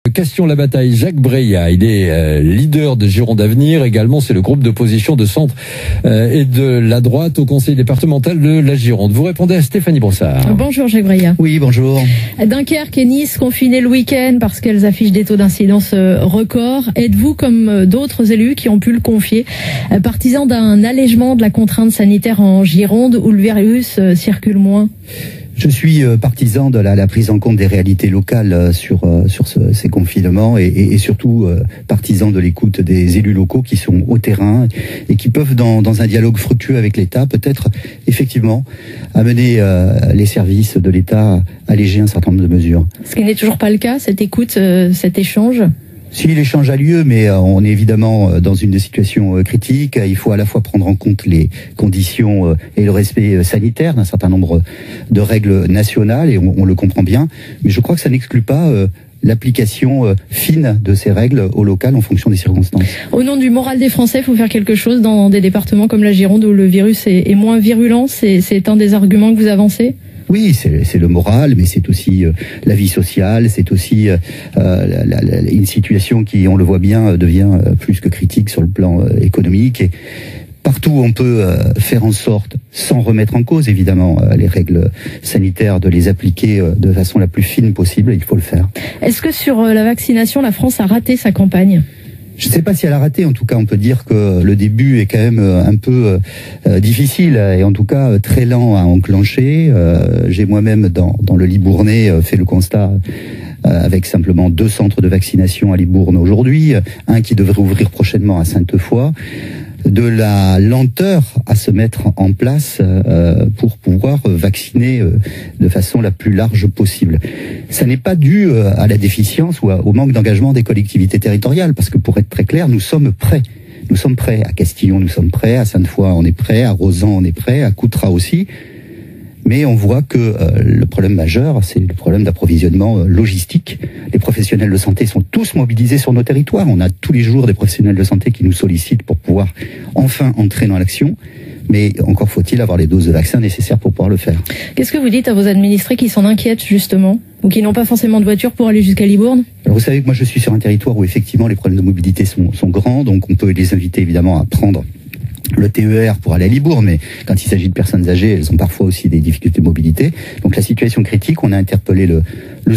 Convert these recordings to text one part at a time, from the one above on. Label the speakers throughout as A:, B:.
A: Castillon-la-Bataille, Jacques Breillat, il est leader de Gironde Avenir, également c'est le groupe d'opposition de centre et de la droite au conseil départemental de la Gironde. Vous répondez à Stéphanie Brossard.
B: Bonjour Jacques Breillat.
C: Oui, bonjour.
B: Dunkerque et Nice confinées le week-end parce qu'elles affichent des taux d'incidence records. Êtes-vous, comme d'autres élus qui ont pu le confier, partisan d'un allègement de la contrainte sanitaire en Gironde où le virus circule moins ?
C: Je suis partisan de la prise en compte des réalités locales sur ces confinements et surtout partisan de l'écoute des élus locaux qui sont au terrain et qui peuvent, dans un dialogue fructueux avec l'État, peut-être effectivement amener les services de l'État à alléger un certain nombre de mesures.
B: Ce qui n'est toujours pas le cas, cette écoute, cet échange ?
C: Si l'échange a lieu, mais on est évidemment dans une situation critique. Il faut à la fois prendre en compte les conditions et le respect sanitaire d'un certain nombre de règles nationales, et on le comprend bien. Mais je crois que ça n'exclut pas l'application fine de ces règles au local en fonction des circonstances.
B: Au nom du moral des Français, il faut faire quelque chose dans des départements comme la Gironde où le virus est moins virulent. C'est un des arguments que vous avancez ?
C: Oui, c'est le moral, mais c'est aussi la vie sociale, c'est aussi une situation qui, on le voit bien, devient plus que critique sur le plan économique. Et partout où on peut faire en sorte, sans remettre en cause évidemment les règles sanitaires, de les appliquer de façon la plus fine possible, il faut le faire.
B: Est-ce que sur la vaccination, la France a raté sa campagne ?
C: Je ne sais pas si elle a raté, en tout cas on peut dire que le début est quand même un peu difficile et en tout cas très lent à enclencher. J'ai moi-même dans le Libournais fait le constat avec simplement 2 centres de vaccination à Libourne aujourd'hui, un qui devrait ouvrir prochainement à Sainte-Foy, de la lenteur à se mettre en place pour pouvoir vacciner de façon la plus large possible. Ça n'est pas dû à la déficience ou au manque d'engagement des collectivités territoriales, parce que pour être très clair, nous sommes prêts. Nous sommes prêts. À Castillon, nous sommes prêts. À Sainte-Foy, on est prêts. À Rozan, on est prêts. À Coutras aussi. Mais on voit que le problème majeur, c'est le problème d'approvisionnement logistique. Les professionnels de santé sont tous mobilisés sur nos territoires. On a tous les jours des professionnels de santé qui nous sollicitent pour pouvoir enfin entrer dans l'action. Mais encore faut-il avoir les doses de vaccins nécessaires pour pouvoir le faire.
B: Qu'est-ce que vous dites à vos administrés qui s'en inquiètent justement, ou qui n'ont pas forcément de voiture pour aller jusqu'à Libourne ?
C: Alors vous savez que moi je suis sur un territoire où effectivement les problèmes de mobilité sont grands, donc on peut les inviter évidemment à prendre le TER pour aller à Libourne, mais quand il s'agit de personnes âgées, elles ont parfois aussi des difficultés de mobilité. Donc la situation critique, on a interpellé le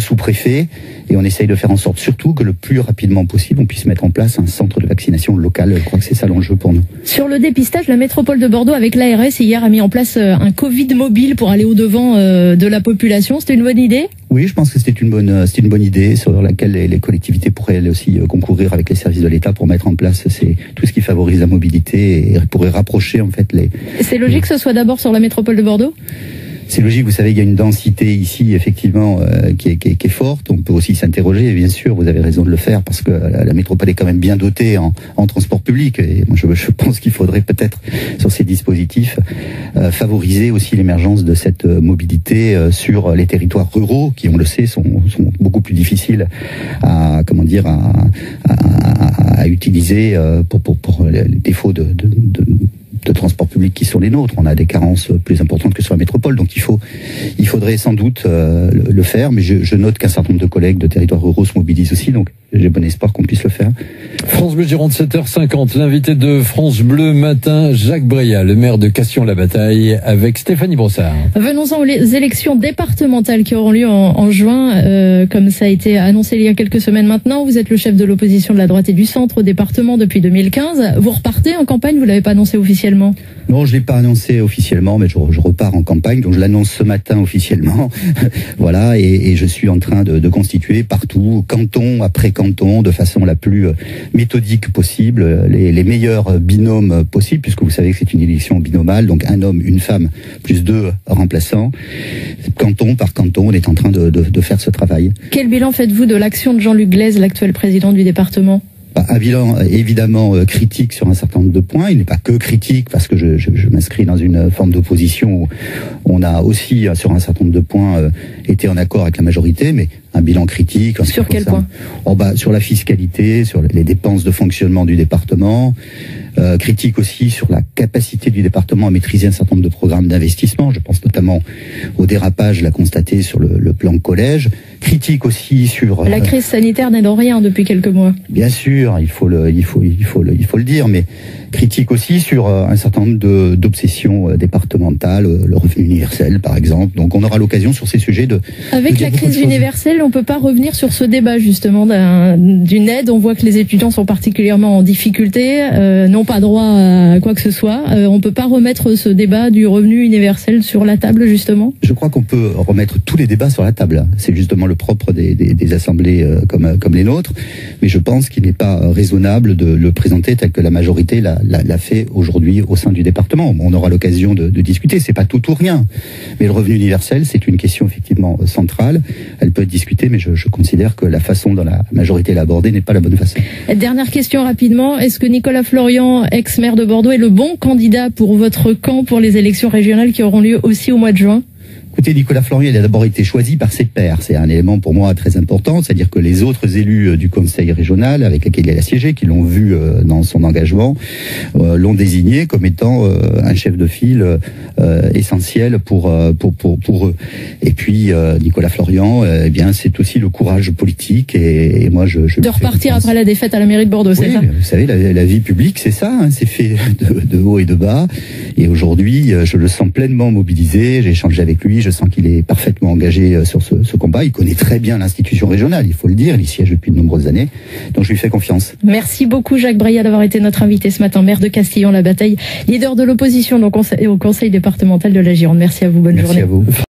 C: sous-préfet et on essaye de faire en sorte surtout que le plus rapidement possible, on puisse mettre en place un centre de vaccination local. Je crois que c'est ça l'enjeu pour nous. Sur le
B: dépistage, la métropole de Bordeaux avec l'ARS hier a mis en place un Covid mobile pour aller au-devant de la population. C'était une bonne idée ?
C: Oui, je pense que c'était une bonne idée sur laquelle les collectivités pourraient aussi concourir avec les services de l'État pour mettre en place tout ce qui favorise la mobilité et pourrait rapprocher en fait les...
B: C'est logique que ce soit d'abord sur la métropole de Bordeaux ?
C: C'est logique, vous savez, il y a une densité ici, effectivement, qui est forte. On peut aussi s'interroger, bien sûr, vous avez raison de le faire, parce que la métropole est quand même bien dotée en transport public. Et moi, je pense qu'il faudrait peut-être, sur ces dispositifs, favoriser aussi l'émergence de cette mobilité sur les territoires ruraux, qui, on le sait, sont beaucoup plus difficiles à utiliser pour les défauts de transport public qui sont les nôtres. On a des carences plus importantes que sur la métropole, donc il faudrait sans doute le faire, mais je note qu'un certain nombre de collègues de territoires ruraux se mobilisent aussi, donc j'ai bon espoir qu'on puisse le faire.
A: France Bleu Gironde, 7h50, l'invité de France Bleu Matin, Jacques Breillat, le maire de Castillon-la-Bataille, avec Stéphanie Brossard.
B: Venons-en aux élections départementales qui auront lieu en juin, comme ça a été annoncé il y a quelques semaines maintenant. Vous êtes le chef de l'opposition de la droite et du centre au département depuis 2015. Vous repartez en campagne, vous l'avez pas annoncé officiellement ?
C: Non, je l'ai pas annoncé officiellement, mais je repars en campagne, donc je l'annonce ce matin officiellement. Voilà, et je suis en train de constituer partout, canton après canton, de façon la plus méthodique possible, les meilleurs binômes possibles, puisque vous savez que c'est une élection binomale, donc un homme, une femme, plus 2 remplaçants. Canton par canton, on est en train de faire ce travail.
B: Quel bilan faites-vous de l'action de Jean-Luc Glaise, l'actuel président du département ?
C: Un bilan évidemment critique sur un certain nombre de points. Il n'est pas que critique parce que je m'inscris dans une forme d'opposition où On a aussi, sur un certain nombre de points, été en accord avec la majorité, mais un bilan critique.
B: Sur quel point?
C: Sur la fiscalité, sur les dépenses de fonctionnement du département. Critique aussi sur la capacité du département à maîtriser un certain nombre de programmes d'investissement. Je pense notamment au dérapage là constaté sur le plan collège. Critique aussi sur
B: la crise sanitaire n'aide en rien depuis quelques mois.
C: Bien sûr, il faut le dire, mais critique aussi sur un certain nombre d'obsessions départementales, le revenu universel par exemple. Donc on aura l'occasion sur ces sujets
B: Avec la crise universelle, on peut pas revenir sur ce débat justement d'une aide. On voit que les étudiants sont particulièrement en difficulté, n'ont pas droit à quoi que ce soit. On peut pas remettre ce débat du revenu universel sur la table justement?
C: Je crois qu'on peut remettre tous les débats sur la table. C'est justement le propre des assemblées comme les nôtres. Mais je pense qu'il n'est pas raisonnable de le présenter tel que la majorité l'a fait aujourd'hui au sein du département. On aura l'occasion de discuter. C'est pas tout ou rien. Mais le revenu universel, c'est une question effectivement centrale. Elle peut être discutée, mais je considère que la façon dont la majorité l'a abordée n'est pas la bonne façon.
B: Dernière question rapidement. Est-ce que Nicolas Florian, ex-maire de Bordeaux, est le bon candidat pour votre camp pour les élections régionales qui auront lieu aussi au mois de juin?
C: Écoutez, Nicolas Florian, il a d'abord été choisi par ses pairs. C'est un élément pour moi très important, c'est-à-dire que les autres élus du conseil régional avec lesquels il a siégé, qui l'ont vu dans son engagement, l'ont désigné comme étant un chef de file essentiel pour eux. Et puis Nicolas Florian, eh bien, c'est aussi le courage politique et moi je
B: de repartir après la défaite à la mairie de Bordeaux, c'est ça?
C: Vous savez, la vie publique, c'est ça, hein, c'est fait de haut et de bas. Et aujourd'hui, je le sens pleinement mobilisé. J'ai échangé avec lui. Je sens qu'il est parfaitement engagé sur ce combat. Il connaît très bien l'institution régionale, il faut le dire. Il y siège depuis de nombreuses années. Donc je lui fais confiance.
B: Merci beaucoup Jacques Breillat d'avoir été notre invité ce matin. Maire de Castillon-la-Bataille, leader de l'opposition au conseil départemental de la Gironde. Merci à vous, bonne journée.
C: Merci à vous.